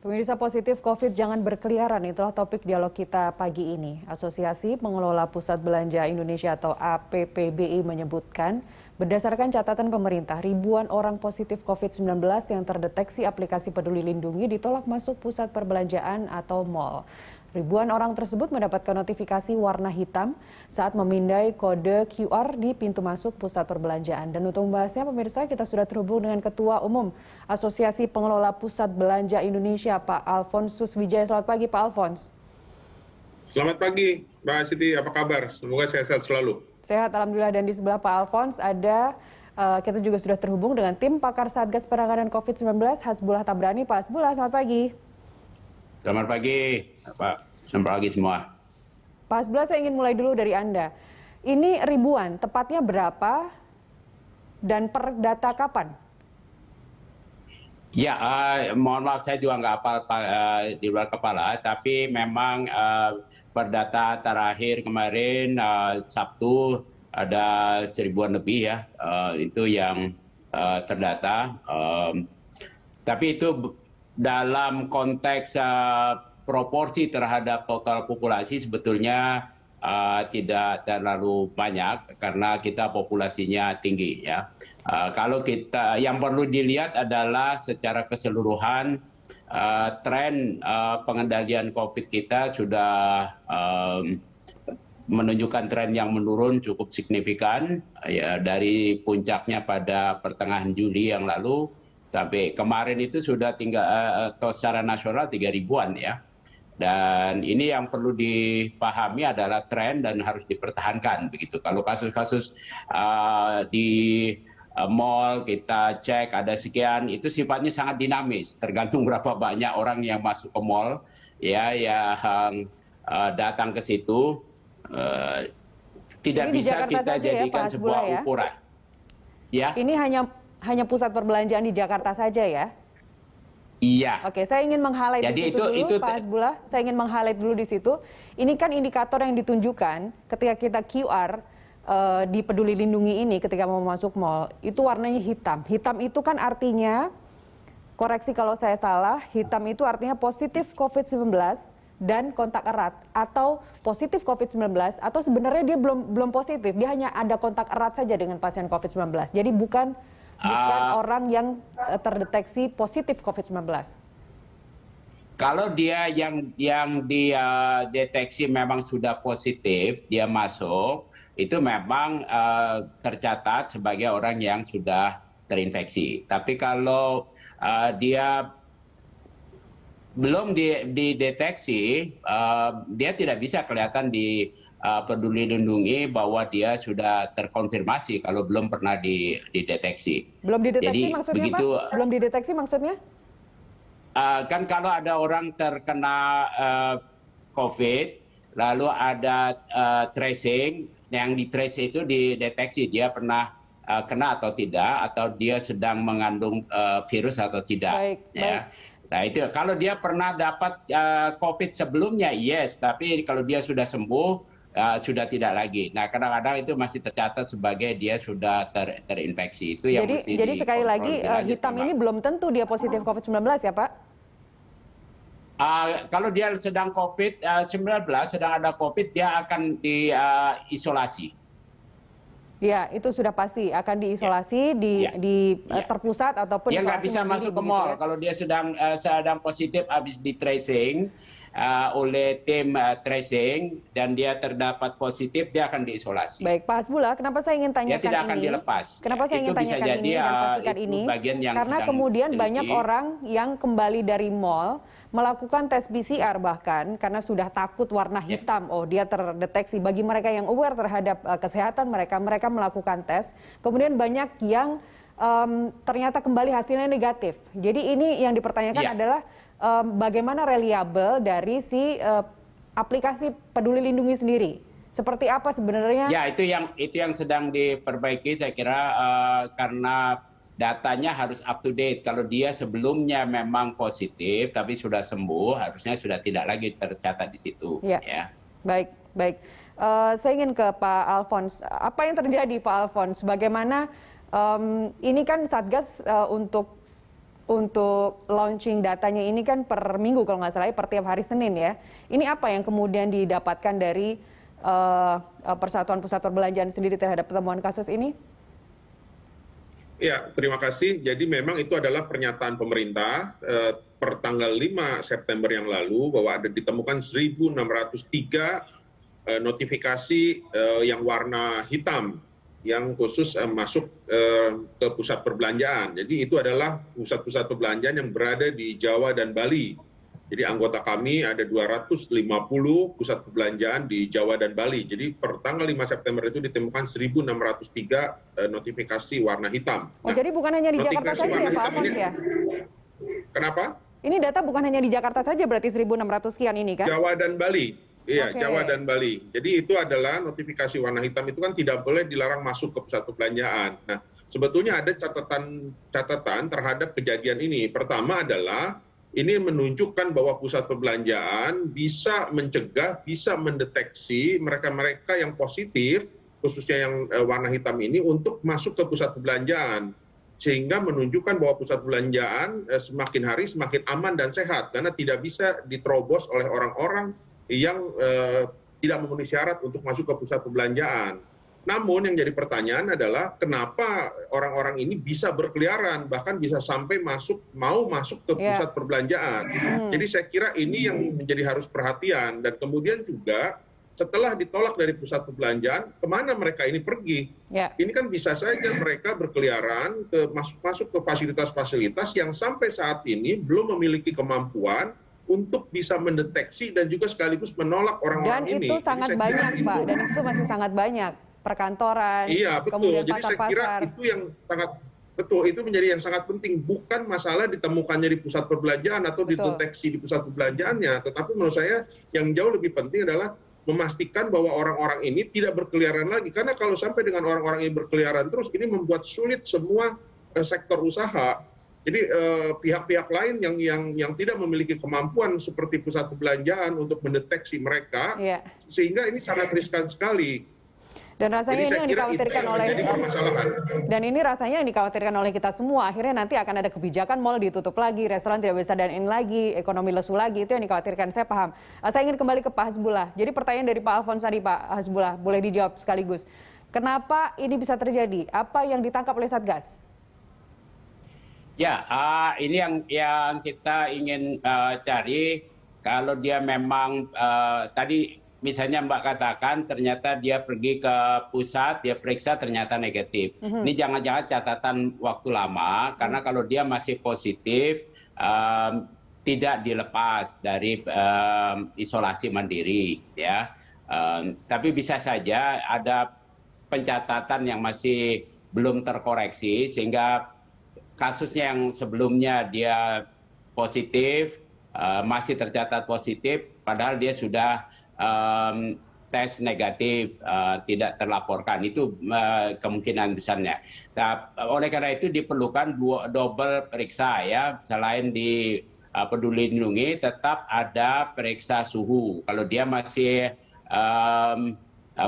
Pemirsa, positif COVID jangan berkeliaran, itulah topik dialog kita pagi ini. Asosiasi Pengelola Pusat Belanja Indonesia atau APPBI menyebutkan, berdasarkan catatan pemerintah, ribuan orang positif COVID-19 yang terdeteksi aplikasi Peduli Lindungi ditolak masuk pusat perbelanjaan atau mal. Ribuan orang tersebut mendapatkan notifikasi warna hitam saat memindai kode QR di pintu masuk pusat perbelanjaan. Dan untuk membahasnya, pemirsa, kita sudah terhubung dengan Ketua Umum Asosiasi Pengelola Pusat Belanja Indonesia, Pak Alfonsus Wijaya. Selamat pagi, Pak Alfons. Selamat pagi, Mbak Siti. Apa kabar? Semoga sehat-sehat selalu. Sehat, alhamdulillah. Dan di sebelah Pak Alfons ada, kita juga sudah terhubung dengan tim pakar Satgas Penanganan COVID-19, Hasbullah Tabrani. Pak Hasbullah, selamat pagi. Selamat pagi, Pak. Selamat pagi semua. Pak Hasbullah, saya ingin mulai dulu dari Anda. Ini ribuan, tepatnya berapa dan per data kapan? Ya, mohon maaf saya juga nggak hafal di luar kepala, tapi memang per data terakhir kemarin Sabtu ada 1000-an lebih ya, itu yang terdata. Tapi itu dalam konteks proporsi terhadap total populasi sebetulnya tidak terlalu banyak karena kita populasinya tinggi ya. Kalau kita yang perlu dilihat adalah secara keseluruhan tren pengendalian COVID kita sudah menunjukkan tren yang menurun cukup signifikan ya, dari puncaknya pada pertengahan Juli yang lalu sampai kemarin itu sudah tinggal atau secara nasional 3.000-an ya. Dan ini yang perlu dipahami adalah tren dan harus dipertahankan begitu. Kalau kasus-kasus di mall kita cek ada sekian, itu sifatnya sangat dinamis, tergantung berapa banyak orang yang masuk ke mall ya, yang datang ke situ. Tidak bisa kita jadikan sebuah ukuran. Ya? Ini hanya pusat perbelanjaan di Jakarta saja ya? Iya. Oke, saya ingin meng-highlight di situ dulu, Pak Hasbullah. Saya ingin meng-highlight dulu di situ. Ini kan indikator yang ditunjukkan ketika kita QR di Peduli Lindungi ini ketika mau masuk mall, itu warnanya hitam. Hitam itu kan artinya, koreksi kalau saya salah, hitam itu artinya positif COVID-19 dan kontak erat, atau positif COVID-19, atau sebenarnya dia belum positif, dia hanya ada kontak erat saja dengan pasien COVID-19. Jadi bukan orang yang terdeteksi positif COVID-19. Kalau dia yang dia deteksi memang sudah positif, dia masuk, itu memang tercatat sebagai orang yang sudah terinfeksi. Tapi kalau dia belum dideteksi, dia tidak bisa kelihatan di Peduli Lindungi bahwa dia sudah terkonfirmasi kalau belum pernah dideteksi. Belum dideteksi. Jadi, maksudnya begitu, Pak? Belum dideteksi maksudnya? Kan kalau ada orang terkena COVID, lalu ada tracing, yang di trace itu dideteksi dia pernah kena atau tidak, atau dia sedang mengandung virus atau tidak. Baik, ya. Nah itu kalau dia pernah dapat COVID sebelumnya, yes, tapi kalau dia sudah sembuh, sudah tidak lagi. Nah kadang-kadang itu masih tercatat sebagai dia sudah terinfeksi. Itu yang jadi sekali lagi hitam ini belum tentu dia positif COVID-19 ya Pak? Kalau dia sedang COVID-19, sedang ada COVID, dia akan diisolasi. Ya, itu sudah pasti akan diisolasi di terpusat ataupun dia nggak bisa masuk ke mall. Kalau dia sedang positif habis di tracing oleh tim tracing dan dia terdapat positif, dia akan diisolasi. Baik, Pak Hasbullah, kenapa saya ingin tanyakan ini? Dia tidak akan dilepas. Kenapa saya ingin tanyakan ini dan pastikan ini? Karena kemudian banyak orang yang kembali dari mall melakukan tes PCR bahkan karena sudah takut warna hitam. Oh, dia terdeteksi. Bagi mereka yang aware terhadap kesehatan mereka melakukan tes. Kemudian banyak yang ternyata kembali hasilnya negatif. Jadi ini yang dipertanyakan adalah bagaimana reliable dari si aplikasi Peduli Lindungi sendiri. Seperti apa sebenarnya? Ya, itu yang sedang diperbaiki saya kira, karena datanya harus up to date. Kalau dia sebelumnya memang positif tapi sudah sembuh, harusnya sudah tidak lagi tercatat di situ. Ya. Baik. Saya ingin ke Pak Alfons. Apa yang terjadi Pak Alfons? Bagaimana ini kan Satgas untuk untuk launching datanya ini kan per minggu kalau nggak salah, per tiap hari Senin ya. Ini apa yang kemudian didapatkan dari Persatuan Pusat Perbelanjaan sendiri terhadap temuan kasus ini? Ya, terima kasih. Jadi memang itu adalah pernyataan pemerintah per tanggal 5 September yang lalu bahwa ada ditemukan 1.603 notifikasi yang warna hitam yang khusus masuk ke pusat perbelanjaan. Jadi itu adalah pusat-pusat perbelanjaan yang berada di Jawa dan Bali. Jadi anggota kami ada 250 pusat perbelanjaan di Jawa dan Bali. Jadi per tanggal 5 September itu ditemukan 1.603 notifikasi warna hitam. Oh, jadi bukan hanya di Jakarta saja ya Pak Alfons ya? Kenapa? Ini data bukan hanya di Jakarta saja berarti 1.600 sekian ini kan? Jawa dan Bali. Iya, Oke. Jawa dan Bali. Jadi itu adalah notifikasi warna hitam itu kan tidak boleh dilarang masuk ke pusat perbelanjaan. Nah, sebetulnya ada catatan terhadap kejadian ini. Pertama adalah ini menunjukkan bahwa pusat perbelanjaan bisa mencegah, bisa mendeteksi mereka-mereka yang positif, khususnya yang warna hitam ini, untuk masuk ke pusat perbelanjaan. Sehingga menunjukkan bahwa pusat perbelanjaan semakin hari semakin aman dan sehat, karena tidak bisa diterobos oleh orang-orang yang tidak memenuhi syarat untuk masuk ke pusat perbelanjaan. Namun yang jadi pertanyaan adalah kenapa orang-orang ini bisa berkeliaran, bahkan bisa sampai mau masuk ke pusat perbelanjaan. Jadi saya kira ini yang menjadi harus perhatian. Dan kemudian juga setelah ditolak dari pusat perbelanjaan, kemana mereka ini pergi? Ini kan bisa saja mereka berkeliaran masuk ke fasilitas-fasilitas yang sampai saat ini belum memiliki kemampuan untuk bisa mendeteksi dan juga sekaligus menolak orang-orang ini. Dan itu sangat banyak Pak, dan itu masih sangat banyak. Perkantoran, iya, betul. kemudian jadi pasar-pasar. Saya kira itu yang sangat betul, itu menjadi yang sangat penting. Bukan masalah ditemukannya di pusat perbelanjaan atau dideteksi di pusat perbelanjaannya, tetapi menurut saya yang jauh lebih penting adalah memastikan bahwa orang-orang ini tidak berkeliaran lagi. Karena kalau sampai dengan orang-orang ini berkeliaran terus, ini membuat sulit semua sektor usaha. Jadi pihak-pihak lain yang tidak memiliki kemampuan seperti pusat perbelanjaan untuk mendeteksi mereka, sehingga ini sangat riskan sekali. Dan rasanya ini yang dikhawatirkan oleh kita semua. Akhirnya nanti akan ada kebijakan mal ditutup lagi, restoran tidak bisa dine-in lagi, ekonomi lesu lagi. Itu yang dikhawatirkan. Saya paham. Saya ingin kembali ke Pak Hasbullah. Jadi pertanyaan dari Pak Alfons tadi, Pak Hasbullah, boleh dijawab sekaligus. Kenapa ini bisa terjadi? Apa yang ditangkap oleh Satgas? Ya, ini yang kita ingin cari. Kalau dia memang tadi misalnya Mbak katakan ternyata dia pergi ke pusat, dia periksa ternyata negatif. Ini jangan-jangan catatan waktu lama, karena kalau dia masih positif, tidak dilepas dari isolasi mandiri, ya. Tapi bisa saja ada pencatatan yang masih belum terkoreksi, sehingga kasusnya yang sebelumnya dia positif, masih tercatat positif, padahal dia sudah tes negatif, tidak terlaporkan. Itu kemungkinan besarnya. Oleh karena itu diperlukan double periksa, ya. Selain di Peduli Lindungi, tetap ada periksa suhu. Kalau dia masih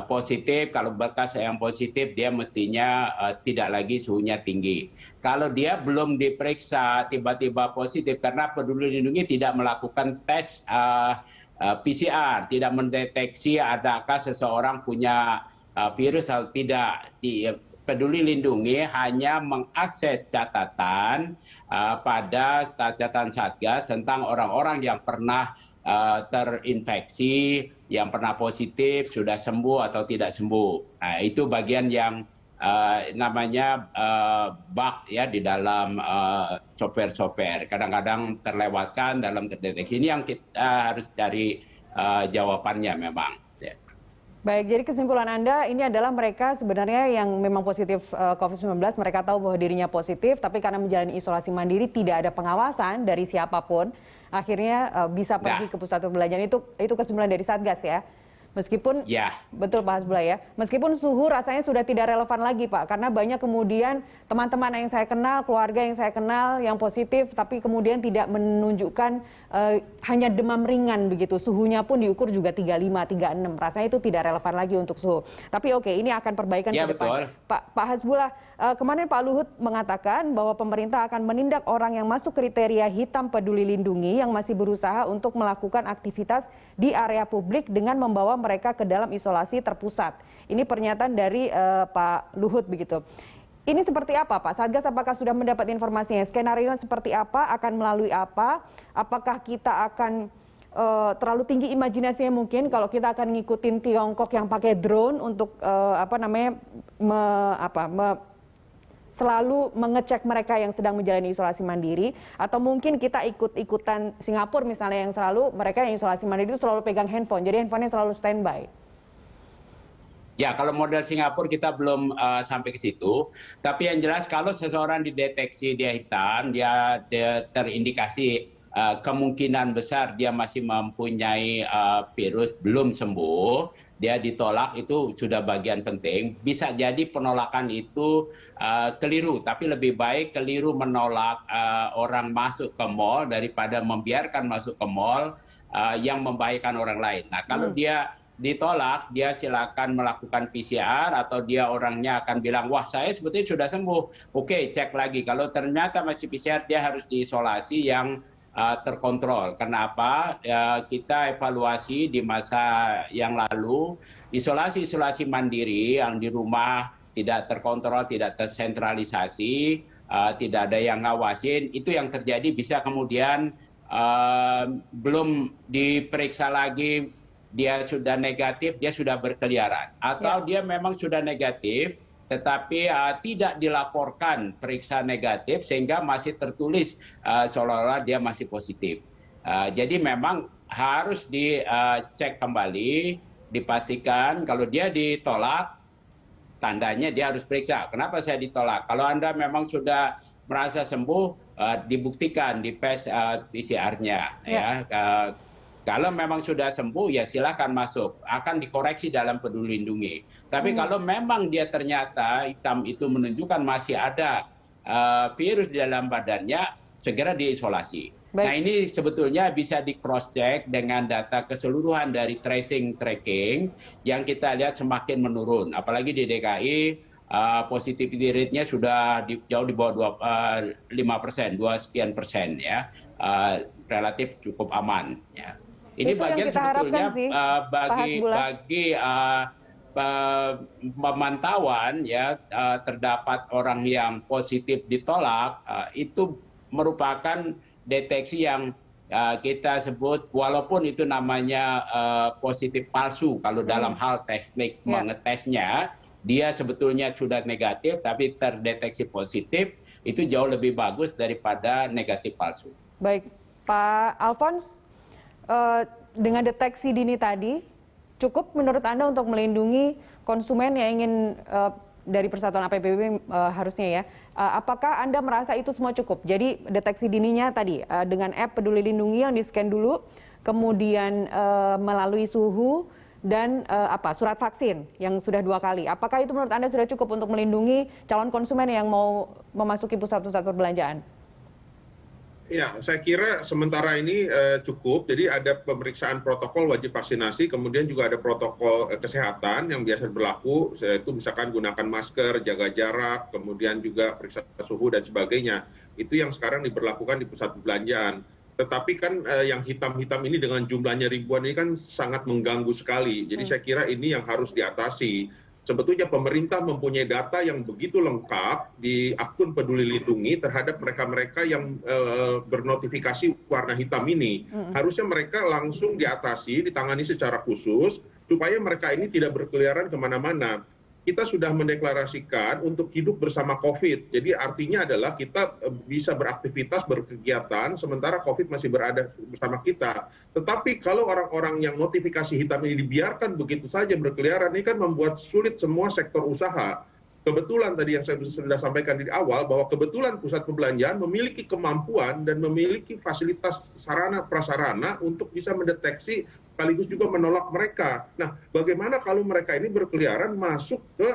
positif, kalau bekas yang positif, dia mestinya tidak lagi suhunya tinggi. Kalau dia belum diperiksa tiba-tiba positif, karena Peduli Lindungi tidak melakukan tes PCR, tidak mendeteksi adakah seseorang punya virus atau tidak. Peduli Lindungi hanya mengakses catatan pada catatan Satgas tentang orang-orang yang pernah terinfeksi, yang pernah positif, sudah sembuh atau tidak sembuh. Nah, itu bagian yang namanya bug, ya, di dalam software. Kadang-kadang terlewatkan dalam terdeteksi. Ini yang kita harus cari jawabannya memang. Ya. Baik, jadi kesimpulan Anda ini adalah mereka sebenarnya yang memang positif COVID-19, mereka tahu bahwa dirinya positif, tapi karena menjalani isolasi mandiri tidak ada pengawasan dari siapapun, akhirnya bisa pergi ke pusat perbelanjaan. Itu kesimpulan dari Satgas, ya. Meskipun, betul Pak Hasbullah, ya, meskipun suhu rasanya sudah tidak relevan lagi Pak, karena banyak kemudian teman-teman yang saya kenal, keluarga yang saya kenal yang positif, tapi kemudian tidak menunjukkan hanya demam ringan begitu, suhunya pun diukur juga 35, 36. Rasanya itu tidak relevan lagi untuk suhu. Tapi oke, ini akan perbaikan Ya, ke depan. betul. Pak Hasbullah, kemarin Pak Luhut mengatakan bahwa pemerintah akan menindak orang yang masuk kriteria hitam peduli lindungi yang masih berusaha untuk melakukan aktivitas di area publik dengan membawa mereka ke dalam isolasi terpusat. Ini pernyataan dari Pak Luhut begitu. Ini seperti apa, Pak? Satgas apakah sudah mendapat informasinya? Skenario seperti apa? Akan melalui apa? Apakah kita akan terlalu tinggi imajinasinya mungkin kalau kita akan ngikutin Tiongkok yang pakai drone untuk selalu mengecek mereka yang sedang menjalani isolasi mandiri, atau mungkin kita ikut-ikutan Singapura misalnya yang selalu mereka yang isolasi mandiri itu selalu pegang handphone, jadi handphonenya selalu standby. Ya, kalau model Singapura kita belum sampai ke situ. Tapi yang jelas kalau seseorang dideteksi dia hitam, dia terindikasi kemungkinan besar dia masih mempunyai virus belum sembuh, dia ditolak, itu sudah bagian penting. Bisa jadi penolakan itu keliru, tapi lebih baik keliru menolak orang masuk ke mal daripada membiarkan masuk ke mal yang membahayakan orang lain. Nah, kalau dia ditolak, dia silakan melakukan PCR atau dia orangnya akan bilang, wah saya sebetulnya sudah sembuh. Oke, cek lagi. Kalau ternyata masih PCR, dia harus diisolasi yang terkontrol. Kenapa? Kita evaluasi di masa yang lalu, isolasi mandiri yang di rumah tidak terkontrol, tidak tersentralisasi, tidak ada yang ngawasin, itu yang terjadi bisa kemudian belum diperiksa lagi, dia sudah negatif, dia sudah berkeliaran. Atau dia memang sudah negatif, tetapi tidak dilaporkan periksa negatif, sehingga masih tertulis seolah-olah dia masih positif. Jadi memang harus dicek kembali, dipastikan kalau dia ditolak, tandanya dia harus periksa. Kenapa saya ditolak? Kalau Anda memang sudah merasa sembuh, dibuktikan di PCR-nya. Kalau memang sudah sembuh, ya silakan masuk. Akan dikoreksi dalam Peduli Lindungi. Tapi kalau memang dia ternyata hitam itu menunjukkan masih ada virus di dalam badannya, segera diisolasi. Baik. Nah, ini sebetulnya bisa di cross check dengan data keseluruhan dari tracing yang kita lihat semakin menurun. Apalagi di DKI, positivity rate-nya sudah jauh di bawah 5%, 2 sekian persen ya. Relatif cukup aman ya. Ini itu bagian yang kita sebetulnya sih, bagi pemantauan ya, terdapat orang yang positif ditolak, itu merupakan deteksi yang kita sebut, walaupun itu namanya positif palsu kalau dalam hal teknik mengetesnya, dia sebetulnya sudah negatif tapi terdeteksi positif, itu jauh lebih bagus daripada negatif palsu. Baik, Pak Alphonse, dengan deteksi dini tadi, cukup menurut Anda untuk melindungi konsumen yang ingin dari Persatuan APPB harusnya ya, apakah Anda merasa itu semua cukup? Jadi deteksi dininya tadi dengan app Peduli Lindungi yang di-scan dulu, kemudian melalui suhu dan surat vaksin yang sudah 2 kali. Apakah itu menurut Anda sudah cukup untuk melindungi calon konsumen yang mau memasuki pusat-pusat perbelanjaan? Ya, saya kira sementara ini cukup. Jadi ada pemeriksaan protokol wajib vaksinasi, kemudian juga ada protokol kesehatan yang biasa berlaku, yaitu misalkan gunakan masker, jaga jarak, kemudian juga periksa suhu dan sebagainya. Itu yang sekarang diberlakukan di pusat perbelanjaan. Tetapi kan yang hitam-hitam ini dengan jumlahnya ribuan ini kan sangat mengganggu sekali. Jadi saya kira ini yang harus diatasi. Sebetulnya pemerintah mempunyai data yang begitu lengkap di akun Peduli Lindungi terhadap mereka-mereka yang bernotifikasi warna hitam ini. Harusnya mereka langsung diatasi, ditangani secara khusus, supaya mereka ini tidak berkeliaran kemana-mana. Kita sudah mendeklarasikan untuk hidup bersama COVID. Jadi artinya adalah kita bisa beraktivitas, berkegiatan, sementara COVID masih berada bersama kita. Tetapi kalau orang-orang yang notifikasi hitam ini dibiarkan begitu saja berkeliaran, ini kan membuat sulit semua sektor usaha. Kebetulan tadi yang saya sudah sampaikan di awal, bahwa kebetulan pusat perbelanjaan memiliki kemampuan dan memiliki fasilitas sarana prasarana untuk bisa mendeteksi sekaligus juga menolak mereka. Nah, bagaimana kalau mereka ini berkeliaran masuk ke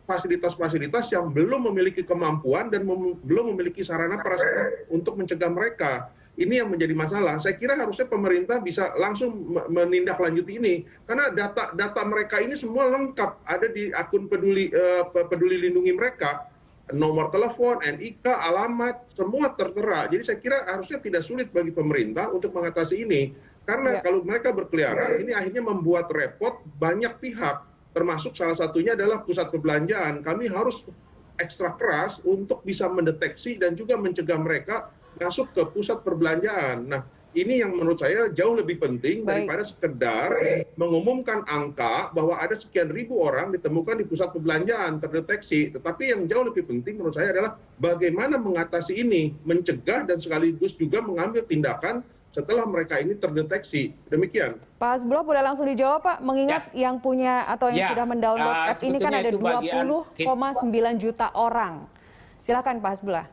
fasilitas-fasilitas yang belum memiliki kemampuan dan belum memiliki sarana prasarana untuk mencegah mereka. ini yang menjadi masalah. Saya kira harusnya pemerintah bisa langsung menindaklanjuti ini, karena data mereka ini semua lengkap ada di akun peduli lindungi mereka, nomor telepon, NIK, alamat, semua tertera. Jadi saya kira harusnya tidak sulit bagi pemerintah untuk mengatasi ini, karena kalau mereka berkeliaran ini akhirnya membuat repot banyak pihak, termasuk salah satunya adalah pusat perbelanjaan. Kami harus ekstra keras untuk bisa mendeteksi dan juga mencegah mereka masuk ke pusat perbelanjaan. Nah, ini yang menurut saya jauh lebih penting daripada sekedar mengumumkan angka bahwa ada sekian ribu orang ditemukan di pusat perbelanjaan terdeteksi. Tetapi yang jauh lebih penting menurut saya adalah bagaimana mengatasi ini, mencegah dan sekaligus juga mengambil tindakan setelah mereka ini terdeteksi. Demikian. Pak Hasbullah, boleh langsung dijawab Pak, mengingat yang punya atau yang sudah mendownload app ini kan ada 20,9 juta orang. Silakan Pak Hasbullah.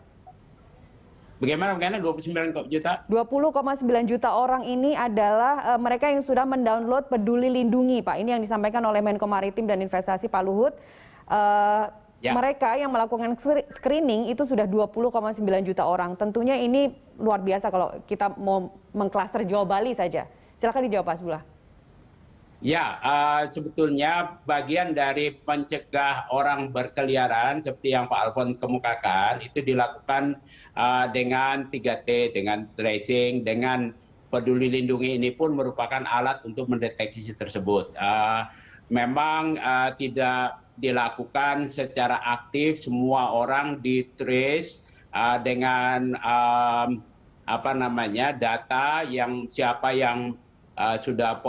Bagaimana 29 juta? 20,9 juta orang ini adalah mereka yang sudah mendownload Peduli Lindungi, Pak. Ini yang disampaikan oleh Menko Maritim dan Investasi Pak Luhut. Mereka yang melakukan screening itu sudah 20,9 juta orang. Tentunya ini luar biasa kalau kita mau mengklaster Jawa Bali saja. Silakan dijawab Pak Hasbullah. Ya, sebetulnya bagian dari mencegah orang berkeliaran seperti yang Pak Alfon kemukakan itu dilakukan dengan 3T, dengan tracing, dengan Peduli Lindungi ini pun merupakan alat untuk mendeteksi tersebut. Memang tidak dilakukan secara aktif, semua orang di-trace dengan data yang siapa yang sudah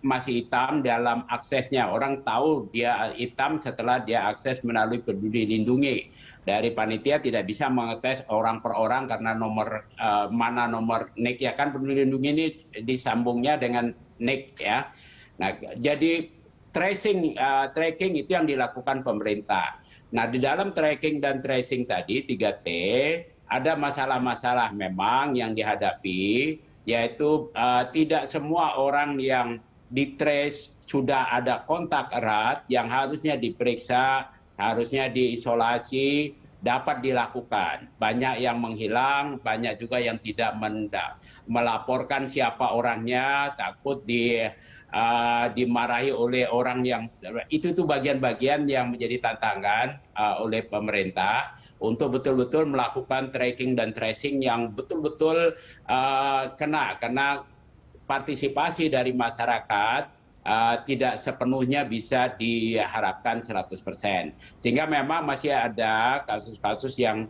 masih hitam dalam aksesnya. Orang tahu dia hitam setelah dia akses melalui Peduli Lindungi. Dari panitia tidak bisa mengetes orang per orang karena nomor NIK ya kan, Peduli Lindungi ini disambungnya dengan NIK ya. Nah, jadi tracking itu yang dilakukan pemerintah. Nah, di dalam tracking dan tracing tadi 3T ada masalah-masalah memang yang dihadapi, yaitu tidak semua orang yang ditrace sudah ada kontak erat yang harusnya diperiksa, harusnya diisolasi, dapat dilakukan. Banyak yang menghilang, banyak juga yang tidak melaporkan siapa orangnya, takut dimarahi oleh orang yang itu bagian-bagian yang menjadi tantangan oleh pemerintah untuk betul-betul melakukan tracking dan tracing yang betul-betul karena partisipasi dari masyarakat tidak sepenuhnya bisa diharapkan 100%. Sehingga memang masih ada kasus-kasus yang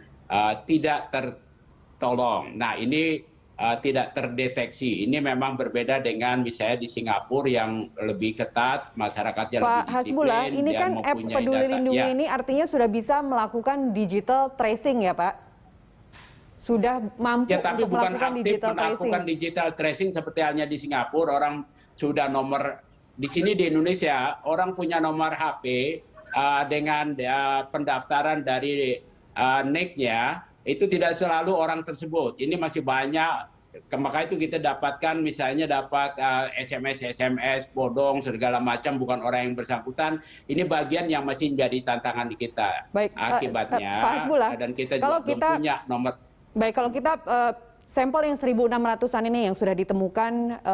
tidak tertolong. Nah, ini tidak terdeteksi. Ini memang berbeda dengan misalnya di Singapura yang lebih ketat, masyarakatnya lebih disiplin. Pak Hasbullah, ini kan app Peduli Lindungi ini artinya sudah bisa melakukan digital tracing ya Pak? Sudah mampu tapi untuk bukan melakukan aktif digital melakukan tracing. digital tracing seperti halnya di Singapura. Orang sudah nomor, di sini di Indonesia, orang punya nomor HP dengan pendaftaran dari NIK-nya, itu tidak selalu orang tersebut. Ini masih banyak, maka itu kita dapatkan misalnya dapat SMS bodong segala macam bukan orang yang bersangkutan. Ini bagian yang masih menjadi tantangan di kita. Baik, akibatnya Pak Hasbullah, dan kita kalau juga belum punya nomor. Baik, kalau kita sampel yang 1.600-an ini yang sudah ditemukan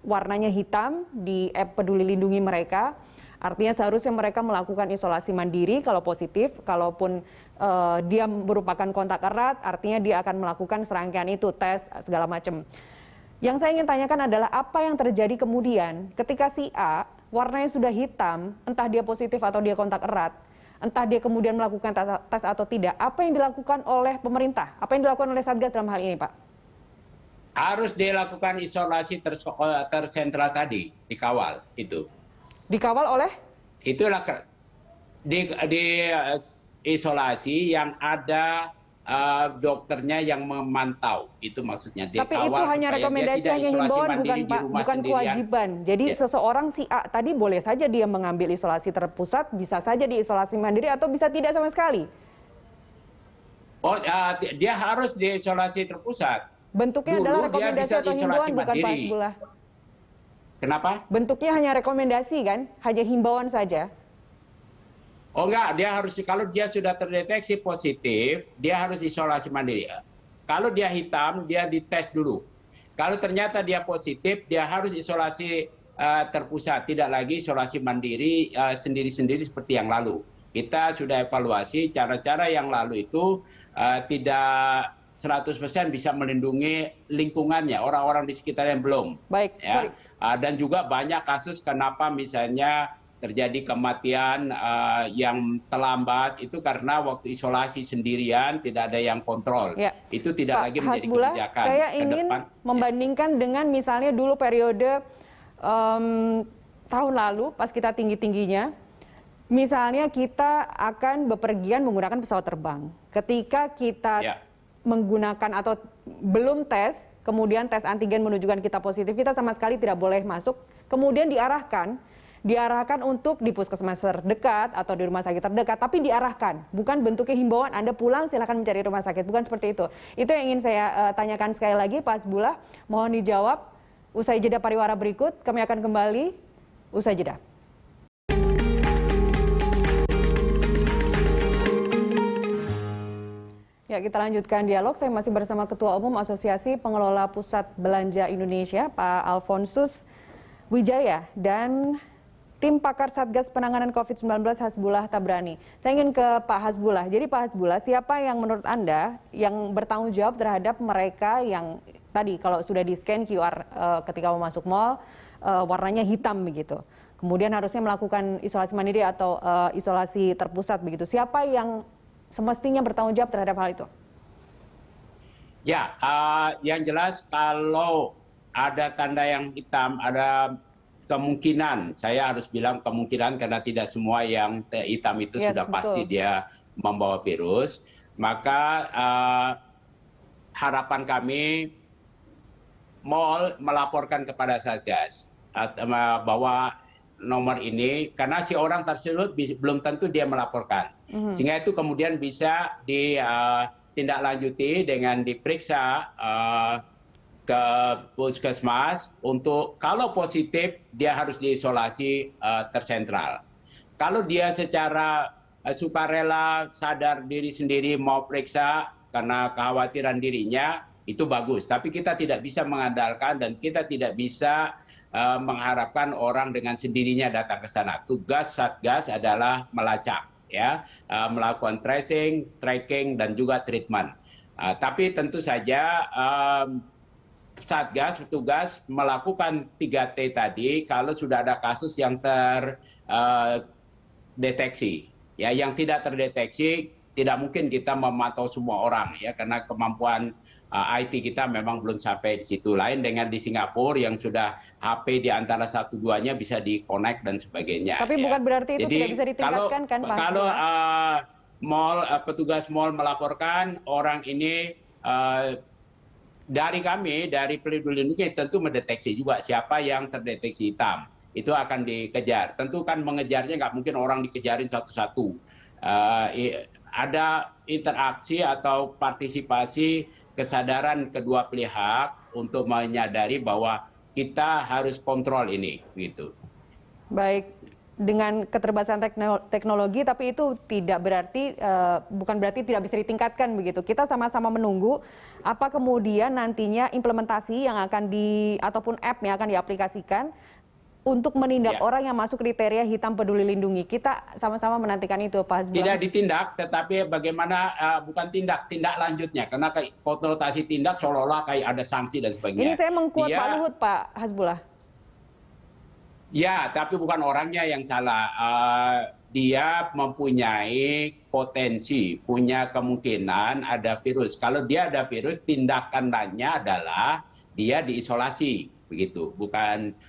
warnanya hitam di app Peduli Lindungi mereka, artinya seharusnya mereka melakukan isolasi mandiri kalau positif, kalaupun dia merupakan kontak erat, artinya dia akan melakukan serangkaian itu, tes, segala macam. Yang saya ingin tanyakan adalah apa yang terjadi kemudian ketika si A, warnanya sudah hitam, entah dia positif atau dia kontak erat, entah dia kemudian melakukan tes atau tidak, apa yang dilakukan oleh pemerintah? Apa yang dilakukan oleh Satgas dalam hal ini, Pak? Harus dilakukan isolasi tersentral tadi, dikawal itu. Dikawal oleh? Itulah di isolasi yang ada dokternya yang memantau, itu maksudnya. Tapi itu hanya rekomendasi, hanya himbauan, bukan kewajiban. Jadi seseorang si A tadi boleh saja dia mengambil isolasi terpusat, bisa saja diisolasi mandiri atau bisa tidak sama sekali. Oh, dia harus diisolasi terpusat. Bentuknya Dulu adalah rekomendasi atau himbauan, bukan Pak mandiri. Hasbullah. Kenapa? Bentuknya hanya rekomendasi kan, hanya himbauan saja. Oh enggak, dia harus, kalau dia sudah terdeteksi positif, dia harus isolasi mandiri. Kalau dia hitam, dia dites dulu. Kalau ternyata dia positif, dia harus isolasi terpusat, tidak lagi isolasi mandiri sendiri-sendiri seperti yang lalu. Kita sudah evaluasi cara-cara yang lalu itu tidak 100% bisa melindungi lingkungannya, orang-orang di sekitarnya belum. Baik, ya. Dan juga banyak kasus kenapa misalnya terjadi kematian yang terlambat itu karena waktu isolasi sendirian tidak ada yang kontrol. Ya. Itu tidak Pak lagi menjadi Hasbullah, kebijakan. saya ke ingin depan. membandingkan dengan misalnya dulu periode tahun lalu pas kita tinggi-tingginya, misalnya kita akan bepergian menggunakan pesawat terbang. Ketika kita menggunakan atau belum tes, kemudian tes antigen menunjukkan kita positif, kita sama sekali tidak boleh masuk, kemudian diarahkan untuk di puskesmas terdekat atau di rumah sakit terdekat, tapi diarahkan, bukan bentuknya himbauan Anda pulang silakan mencari rumah sakit, bukan seperti itu. Itu yang ingin saya tanyakan sekali lagi, Pak Hasbullah, mohon dijawab. Usai jeda pariwara berikut, kami akan kembali usai jeda. Ya, kita lanjutkan dialog. Saya masih bersama Ketua Umum Asosiasi Pengelola Pusat Belanja Indonesia, Pak Alfonsus Wijaya, dan tim pakar Satgas Penanganan COVID-19 Hasbullah Tabrani. Saya ingin ke Pak Hasbullah. Jadi Pak Hasbullah, siapa yang menurut Anda yang bertanggung jawab terhadap mereka yang tadi kalau sudah di-scan QR ketika mau masuk mall, warnanya hitam begitu. Kemudian harusnya melakukan isolasi mandiri atau isolasi terpusat begitu. Siapa yang semestinya bertanggung jawab terhadap hal itu? Ya, yang jelas kalau ada tanda yang hitam, ada kemungkinan, saya harus bilang kemungkinan karena tidak semua yang hitam itu sudah pasti dia membawa virus, maka harapan kami mall melaporkan kepada Satgas bahwa nomor ini, karena si orang tersebut belum tentu dia melaporkan. Sehingga itu kemudian bisa ditindaklanjuti dengan diperiksa ke puskesmas untuk kalau positif dia harus diisolasi tersentral. Kalau dia secara sukarela sadar diri sendiri mau periksa karena kekhawatiran dirinya, itu bagus. Tapi kita tidak bisa mengandalkan dan kita tidak bisa mengharapkan orang dengan sendirinya datang ke sana. Tugas Satgas adalah melacak, ya, melakukan tracing, tracking, dan juga treatment. Tapi tentu saja Satgas petugas melakukan 3T tadi kalau sudah ada kasus yang terdeteksi. Ya, yang tidak terdeteksi tidak mungkin kita memantau semua orang, ya, karena kemampuan IT kita memang belum sampai di situ. Lain dengan di Singapura yang sudah HP di antara 1-2-nya bisa di-connect dan sebagainya. Tapi bukan berarti itu tidak bisa ditingkatkan kan Pak? Kalau petugas mall melaporkan orang ini, dari kami, dari Peduli Lindungi tentu mendeteksi juga siapa yang terdeteksi hitam. Itu akan dikejar. Tentu kan mengejarnya nggak mungkin orang dikejarin satu-satu. Ada interaksi atau partisipasi kesadaran kedua pihak untuk menyadari bahwa kita harus kontrol ini, gitu. Baik, dengan keterbatasan teknologi, tapi itu tidak berarti bukan berarti tidak bisa ditingkatkan begitu. Kita sama-sama menunggu apa kemudian nantinya implementasi yang akan ataupun app yang akan diaplikasikan untuk menindak orang yang masuk kriteria hitam Peduli Lindungi. Kita sama-sama menantikan itu, Pak Hasbullah. Tidak ditindak, tetapi bagaimana bukan tindak lanjutnya, karena konotasi tindak seolah-olah kayak ada sanksi dan sebagainya. Ini saya mengkuat Pak Luhut, Pak Hasbullah. Ya, tapi bukan orangnya yang salah. Dia mempunyai potensi, punya kemungkinan ada virus. Kalau dia ada virus, tindakannya adalah dia diisolasi, begitu.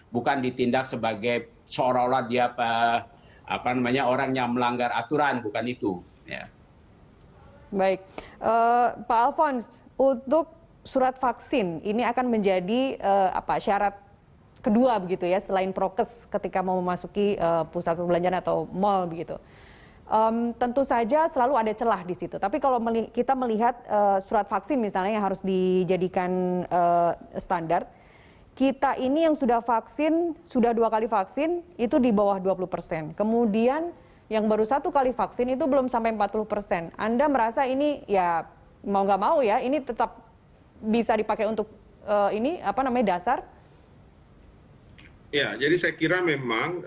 Bukan ditindak sebagai seolah-olah dia orang yang melanggar aturan, bukan itu. Ya. Baik, Pak Alfons, untuk surat vaksin ini akan menjadi syarat kedua begitu ya, selain prokes ketika mau memasuki pusat perbelanjaan atau mall begitu. Tentu saja selalu ada celah di situ. Tapi kalau kita melihat surat vaksin misalnya yang harus dijadikan standar, kita ini yang sudah vaksin, sudah 2 kali vaksin itu di bawah 20%. Kemudian yang baru 1 kali vaksin itu belum sampai 40%. Anda merasa ini ya mau nggak mau ya, ini tetap bisa dipakai untuk dasar? Ya, jadi saya kira memang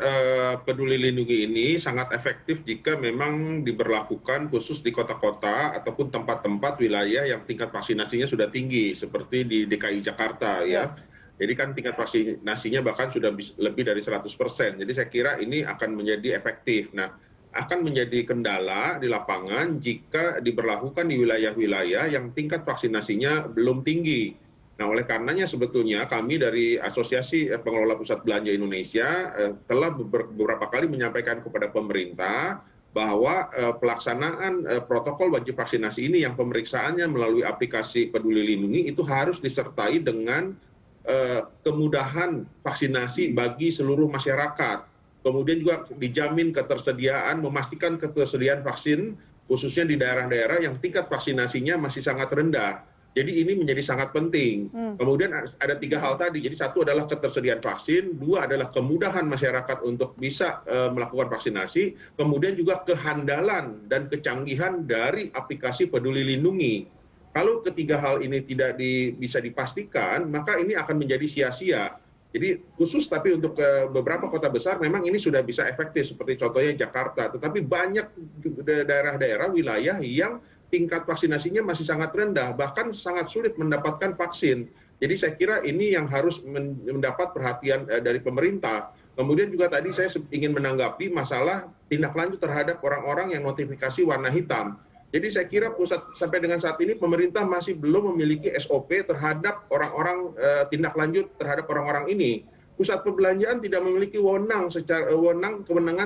Peduli Lindungi ini sangat efektif jika memang diberlakukan khusus di kota-kota ataupun tempat-tempat wilayah yang tingkat vaksinasinya sudah tinggi, seperti di DKI Jakarta ya. Jadi kan tingkat vaksinasinya bahkan sudah lebih dari 100%. Jadi saya kira ini akan menjadi efektif. Nah, akan menjadi kendala di lapangan jika diberlakukan di wilayah-wilayah yang tingkat vaksinasinya belum tinggi. Nah, oleh karenanya sebetulnya kami dari Asosiasi Pengelola Pusat Belanja Indonesia telah beberapa kali menyampaikan kepada pemerintah bahwa pelaksanaan protokol wajib vaksinasi ini yang pemeriksaannya melalui aplikasi Peduli Lindungi itu harus disertai dengan kemudahan vaksinasi bagi seluruh masyarakat. Kemudian juga dijamin ketersediaan, memastikan ketersediaan vaksin khususnya di daerah-daerah yang tingkat vaksinasinya masih sangat rendah. Jadi ini menjadi sangat penting. Kemudian ada 3 hal tadi. Jadi satu adalah ketersediaan vaksin, 2 adalah kemudahan masyarakat untuk bisa melakukan vaksinasi, kemudian juga kehandalan dan kecanggihan dari aplikasi Peduli Lindungi. Kalau ketiga hal ini tidak bisa dipastikan, maka ini akan menjadi sia-sia. Jadi khusus tapi untuk beberapa kota besar memang ini sudah bisa efektif seperti contohnya Jakarta. Tetapi banyak daerah-daerah wilayah yang tingkat vaksinasinya masih sangat rendah, bahkan sangat sulit mendapatkan vaksin. Jadi saya kira ini yang harus mendapat perhatian dari pemerintah. Kemudian juga tadi saya ingin menanggapi masalah tindak lanjut terhadap orang-orang yang notifikasi warna hitam. Jadi saya kira sampai dengan saat ini pemerintah masih belum memiliki SOP terhadap orang-orang tindak lanjut terhadap orang-orang ini. Pusat perbelanjaan tidak memiliki kewenangan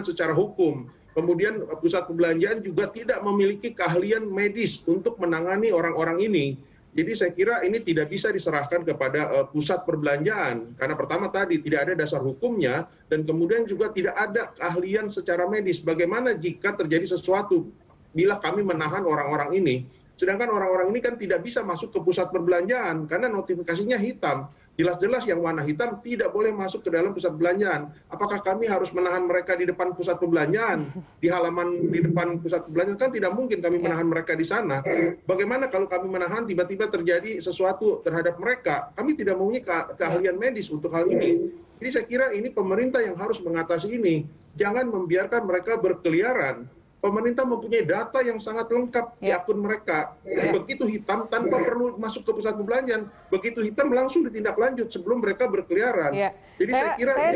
secara hukum. Kemudian pusat perbelanjaan juga tidak memiliki keahlian medis untuk menangani orang-orang ini. Jadi saya kira ini tidak bisa diserahkan kepada pusat perbelanjaan. Karena pertama tadi tidak ada dasar hukumnya dan kemudian juga tidak ada keahlian secara medis. Bagaimana jika terjadi sesuatu bila kami menahan orang-orang ini? Sedangkan orang-orang ini kan tidak bisa masuk ke pusat perbelanjaan karena notifikasinya hitam. Jelas-jelas yang warna hitam tidak boleh masuk ke dalam pusat perbelanjaan. Apakah kami harus menahan mereka di depan pusat perbelanjaan? Di halaman di depan pusat perbelanjaan kan tidak mungkin kami menahan mereka di sana. Bagaimana kalau kami menahan tiba-tiba terjadi sesuatu terhadap mereka? Kami tidak mempunyai keahlian medis untuk hal ini. Jadi saya kira ini pemerintah yang harus mengatasi ini. Jangan membiarkan mereka berkeliaran. Pemerintah mempunyai data yang sangat lengkap di akun mereka. Begitu hitam tanpa perlu masuk ke pusat perbelanjaan, begitu hitam langsung ditindaklanjut sebelum mereka berkeliaran. Jadi saya kira saya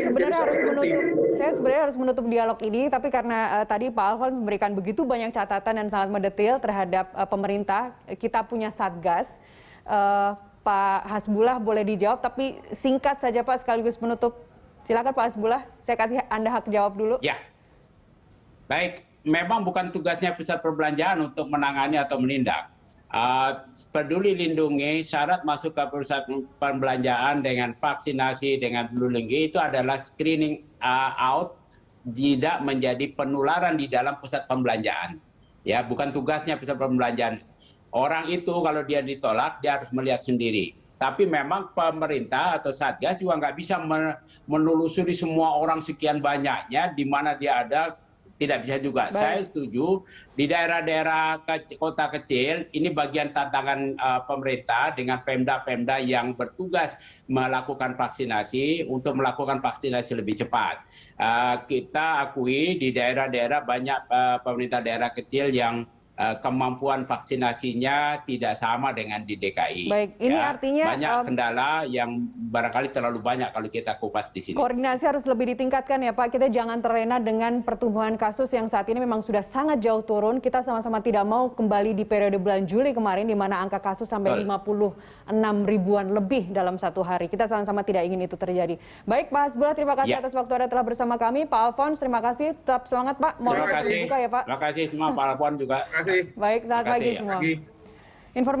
sebenarnya harus menutup dialog ini, tapi karena tadi Pak Alfons memberikan begitu banyak catatan dan sangat mendetail terhadap pemerintah, kita punya Satgas. Pak Hasbullah boleh dijawab, tapi singkat saja Pak sekaligus menutup. Silakan Pak Hasbullah, saya kasih Anda hak jawab dulu. Ya, baik. Memang bukan tugasnya pusat perbelanjaan untuk menangani atau menindak. Peduli Lindungi syarat masuk ke pusat perbelanjaan dengan vaksinasi dengan Peduli Lindungi itu adalah screening out, tidak menjadi penularan di dalam pusat perbelanjaan. Ya, bukan tugasnya pusat perbelanjaan. Orang itu kalau dia ditolak dia harus melihat sendiri. Tapi memang pemerintah atau Satgas juga nggak bisa menelusuri semua orang sekian banyaknya di mana dia ada. Tidak bisa juga. Baik. Saya setuju di daerah-daerah kota kecil ini bagian tantangan pemerintah dengan Pemda-Pemda yang bertugas melakukan vaksinasi untuk melakukan vaksinasi lebih cepat. Kita akui di daerah-daerah banyak pemerintah daerah kecil yang kemampuan vaksinasinya tidak sama dengan di DKI. Baik, ini artinya banyak kendala yang barangkali terlalu banyak kalau kita kupas di sini. Koordinasi harus lebih ditingkatkan ya Pak. Kita jangan terlena dengan pertumbuhan kasus yang saat ini memang sudah sangat jauh turun. Kita sama-sama tidak mau kembali di periode bulan Juli kemarin di mana angka kasus sampai 56 ribuan lebih dalam satu hari. Kita sama-sama tidak ingin itu terjadi. Baik Pak Hasbullah, terima kasih atas waktu Anda telah bersama kami. Pak Alfons, terima kasih. Tetap semangat Pak. Terima kasih. Ya Pak. Terima kasih semua Pak Alfons juga. Terima kasih. Baik, selamat pagi semua. Informasi